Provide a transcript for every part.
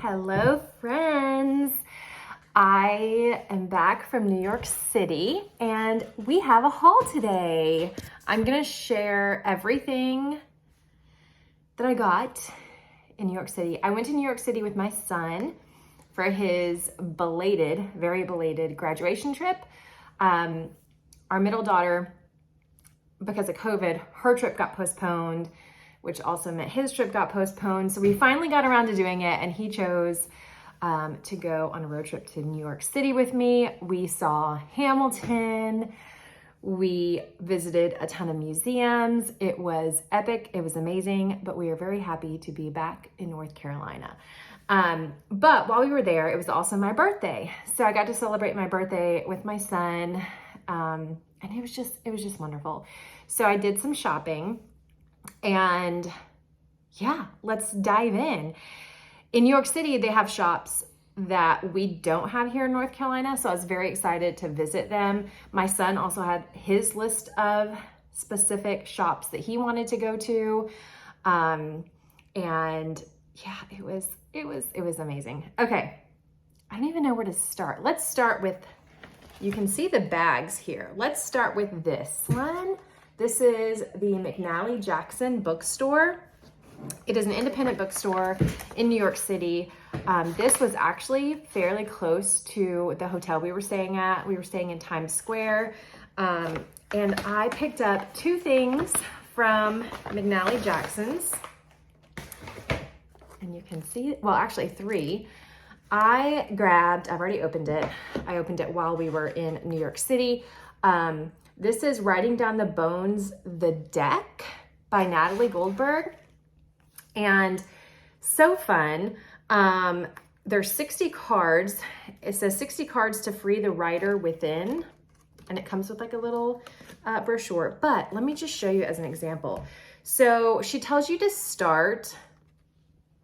Hello, friends. I am back from New York City and we have a haul today. I'm going to share everything that I got in New York City. I went to New York City with my son for his very belated graduation trip. Our middle daughter, because of COVID, her trip got postponed, which also meant his trip got postponed. So we finally got around to doing it, and he chose to go on a road trip to New York City with me. We saw Hamilton. We visited a ton of museums. It was epic. It was amazing, but we are very happy to be back in North Carolina. But while we were there, it was also my birthday. So I got to celebrate my birthday with my son. And it was just wonderful. So I did some shopping. And yeah, let's dive in. In New York City, they have shops that we don't have here in North Carolina, so I was very excited to visit them. My son also had his list of specific shops that he wanted to go to. And yeah, it was amazing. Okay, I don't even know where to start. Let's start with, you can see the bags here. Let's start with this one. This is the McNally Jackson bookstore. It is an independent bookstore in New York City. This was actually fairly close to the hotel we were staying at. We were staying in Times Square. And I picked up two things from McNally Jackson's. And you can see, well, actually three. I've already opened it. I opened it while we were in New York City. This is Writing Down the Bones, The Deck by Natalie Goldberg. And so fun. There's 60 cards. It says 60 cards to free the writer within. And it comes with like a little brochure. But let me just show you as an example. So she tells you to start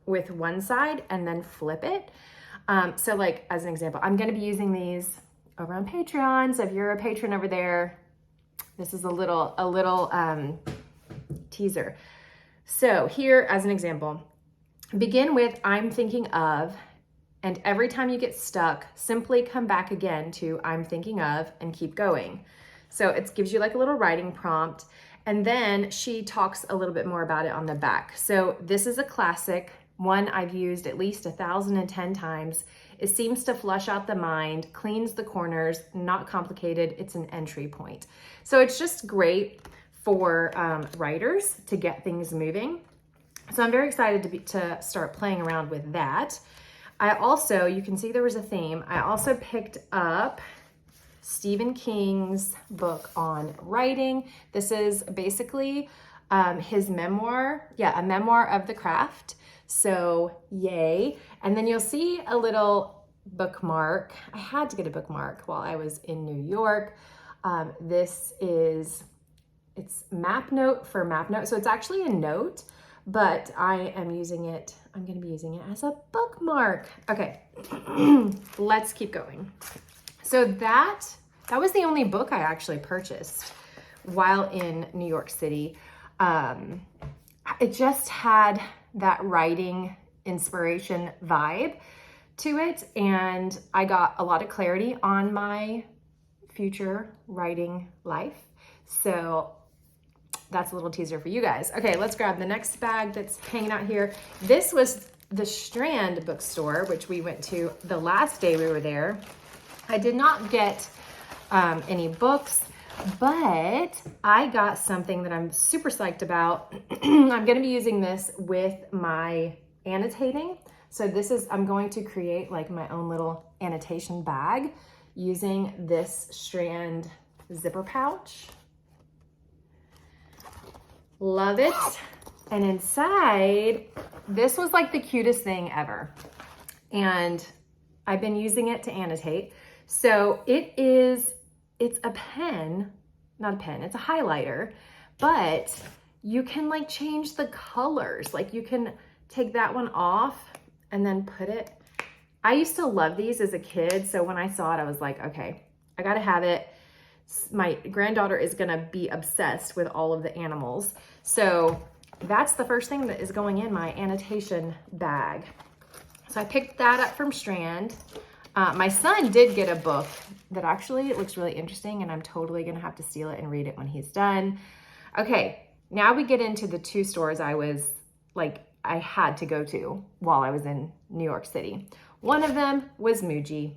with one side and then flip it. So like as an example, I'm going to be using these over on Patreon. So if you're a patron over there, this is a little teaser. So here as an example, begin with I'm thinking of, and every time you get stuck, simply come back again to I'm thinking of and keep going. So it gives you like a little writing prompt, and then she talks a little bit more about it on the back. So this is a classic, one I've used at least 1,010 times. It seems to flush out the mind, cleans the corners, not complicated. It's an entry point. So it's just great for writers to get things moving. So I'm very excited to start playing around with that. I also, you can see there was a theme. I also picked up Stephen King's book on writing. This is basically his memoir. Yeah, a memoir of the craft. So yay. And then you'll see a little bookmark. I had to get a bookmark while I was in New York. It's map note for map note. So it's actually a note, but I'm going to be using it as a bookmark. Okay, let's keep going. So that was the only book I actually purchased while in New York City. It just had that writing inspiration vibe to it, and I got a lot of clarity on my future writing life. So that's a little teaser for you guys. Okay, let's grab the next bag that's hanging out here. This was the Strand bookstore, which we went to the last day we were there. I did not get any books, but I got something that I'm super psyched about. I'm gonna be using this with my annotating. So I'm going to create like my own little annotation bag using this Strand zipper pouch. Love it. And inside, this was like the cutest thing ever. And I've been using it to annotate. So it's a pen, not a pen, it's a highlighter, but you can like change the colors. Like you can take that one off and then put it. I used to love these as a kid. So when I saw it, I was like, okay, I gotta have it. My granddaughter is gonna be obsessed with all of the animals. So that's the first thing that is going in my annotation bag. So I picked that up from Strand. My son did get a book that actually it looks really interesting, and I'm totally gonna have to steal it and read it when he's done. Okay, now we get into the two stores I had to go to while I was in New York City. One of them was MUJI.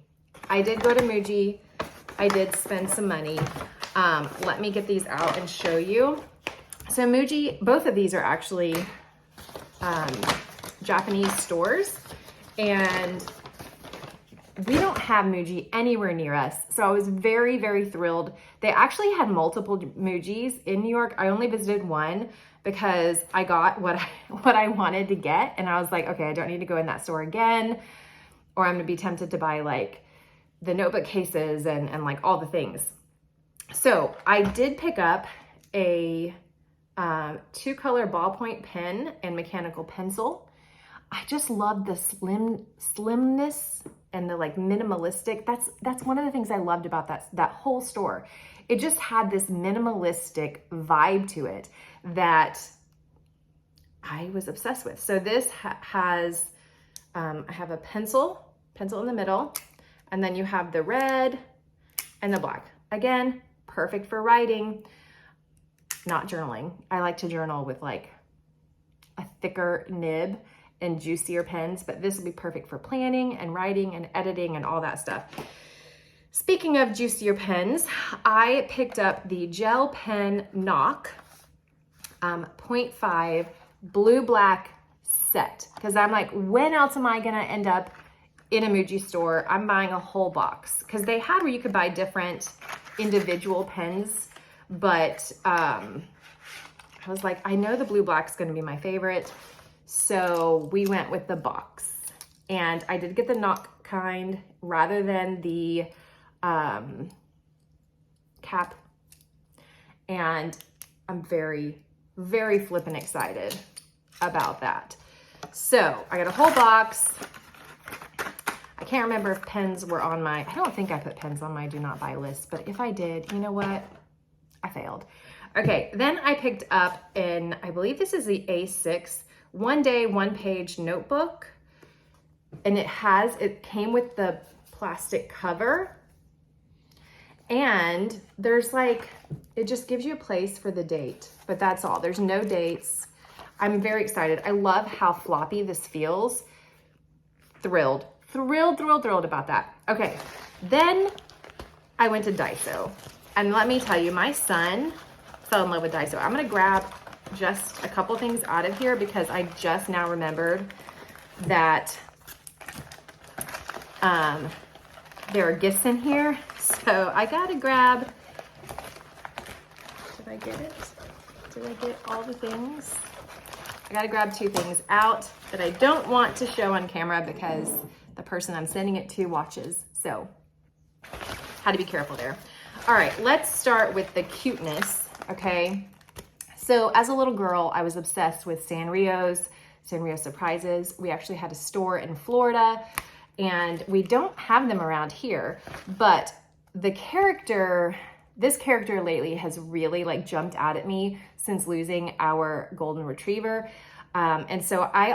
I did go to MUJI. I did spend some money. Let me get these out and show you. So MUJI, both of these are actually Japanese stores, and we don't have MUJI anywhere near us. So I was very, very thrilled. They actually had multiple MUJIs in New York. I only visited one because I got what I wanted to get. And I was like, okay, I don't need to go in that store again, or I'm gonna be tempted to buy like the notebook cases and like all the things. So I did pick up a 2-color ballpoint pen and mechanical pencil. I just love the slimness and the like minimalistic. That's one of the things I loved about that whole store. It just had this minimalistic vibe to it that I was obsessed with. So this has, I have a pencil in the middle, and then you have the red and the black. Again, perfect for writing, not journaling. I like to journal with like a thicker nib and juicier pens, but this will be perfect for planning and writing and editing and all that stuff. Speaking of juicier pens, I picked up the gel pen Knock 0.5 blue-black set, because I'm like, when else am I gonna end up in a MUJI store? I'm buying a whole box, because they had where you could buy different individual pens, but I was like, I know the blue-black's gonna be my favorite. So we went with the box, and I did get the Knock kind rather than the cap, and I'm very, very flippin' excited about that. So I got a whole box. I can't remember if pens were on I don't think I put pens on my do not buy list, but if I did, you know what? I failed. Okay, then I picked up I believe this is the A6 one-day, one-page notebook, and it came with the plastic cover, and there's like, it just gives you a place for the date, but that's all. There's no dates. I'm very excited. I love how floppy this feels. Thrilled about that. Okay, then I went to Daiso, and let me tell you, my son fell in love with Daiso. I'm gonna grab just a couple things out of here because I just now remembered that there are gifts in here. So I gotta grab, did I get it? Did I get all the things? I gotta grab 2 things out that I don't want to show on camera because the person I'm sending it to watches. So had to be careful there. All right, let's start with the cuteness, okay? So as a little girl, I was obsessed with Sanrio Surprises. We actually had a store in Florida, and we don't have them around here, but this character lately has really like jumped out at me since losing our golden retriever. And so I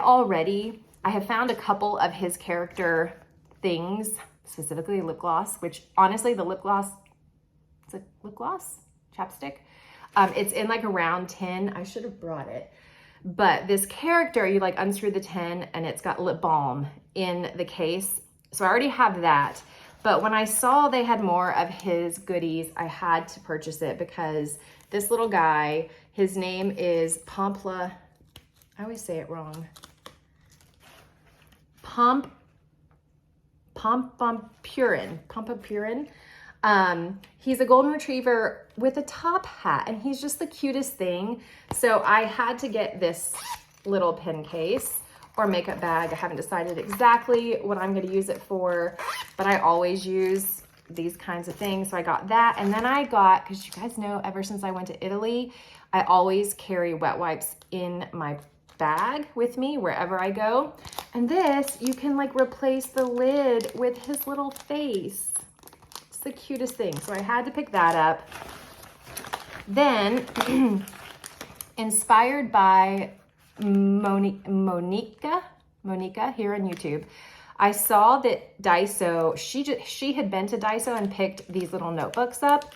have found a couple of his character things, specifically lip gloss, which honestly the lip gloss, it's a lip gloss chapstick. It's in like a round tin. I should have brought it. But this character, you like unscrew the tin and it's got lip balm in the case. So I already have that. But when I saw they had more of his goodies, I had to purchase it because this little guy, his name is I always say it wrong. Pompapurin. He's a golden retriever with a top hat, and he's just the cutest thing. So I had to get this little pen case or makeup bag. I haven't decided exactly what I'm going to use it for, but I always use these kinds of things. So I got that, and then I got, because you guys know, ever since I went to Italy, I always carry wet wipes in my bag with me wherever I go. And this, you can like replace the lid with his little face. It's the cutest thing. So I had to pick that up. Then, inspired by Monica Monica here on YouTube. I saw that Daiso, she had been to Daiso and picked these little notebooks up,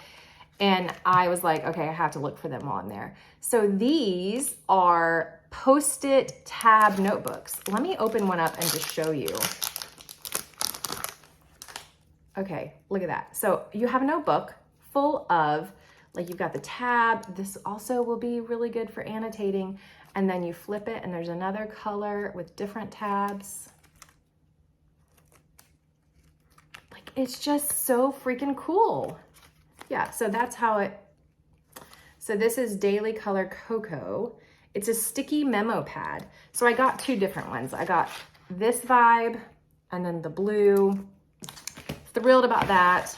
and I was like, okay, I have to look for them on there. So these are Post-it tab notebooks. Let me open one up and just show you. Okay, look at that. So you have a notebook full of, like, you've got the tab. This also will be really good for annotating. And then you flip it and there's another color with different tabs. Like, it's just so freaking cool. Yeah, so that's how it, so this is Daily Color Cocoa. It's a sticky memo pad. So I got two different ones. I got this vibe and then the blue. Thrilled about that.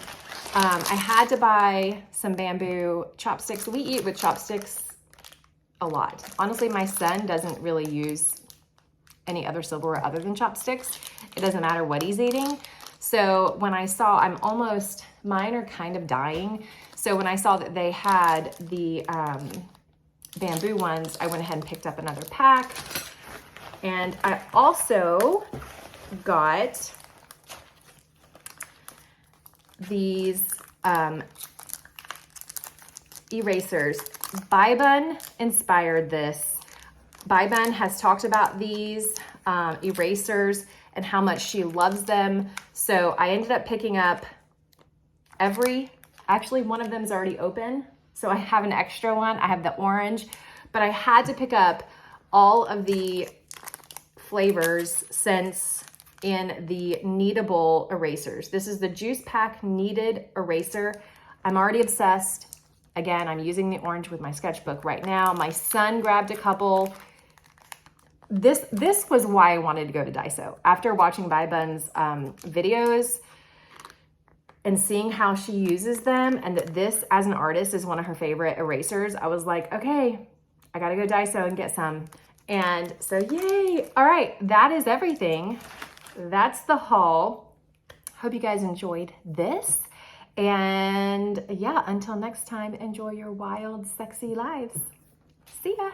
I had to buy some bamboo chopsticks. We eat with chopsticks a lot. Honestly, my son doesn't really use any other silverware other than chopsticks. It doesn't matter what he's eating. So when I saw, mine are kind of dying. So when I saw that they had the bamboo ones, I went ahead and picked up another pack. And I also got these erasers. Bybun inspired this. Bybun has talked about these erasers and how much she loves them. So I ended up picking up actually one of them is already open. So I have an extra one. I have the orange, but I had to pick up all of the flavors since in the kneadable erasers. This is the Juice Pack Kneaded Eraser. I'm already obsessed. Again, I'm using the orange with my sketchbook right now. My son grabbed a couple. This was why I wanted to go to Daiso. After watching Bybun's videos and seeing how she uses them, and that this, as an artist, is one of her favorite erasers, I was like, okay, I gotta go Daiso and get some. And so, yay. All right, that is everything. That's the haul. Hope you guys enjoyed this. And yeah, until next time, enjoy your wild, sexy lives. See ya.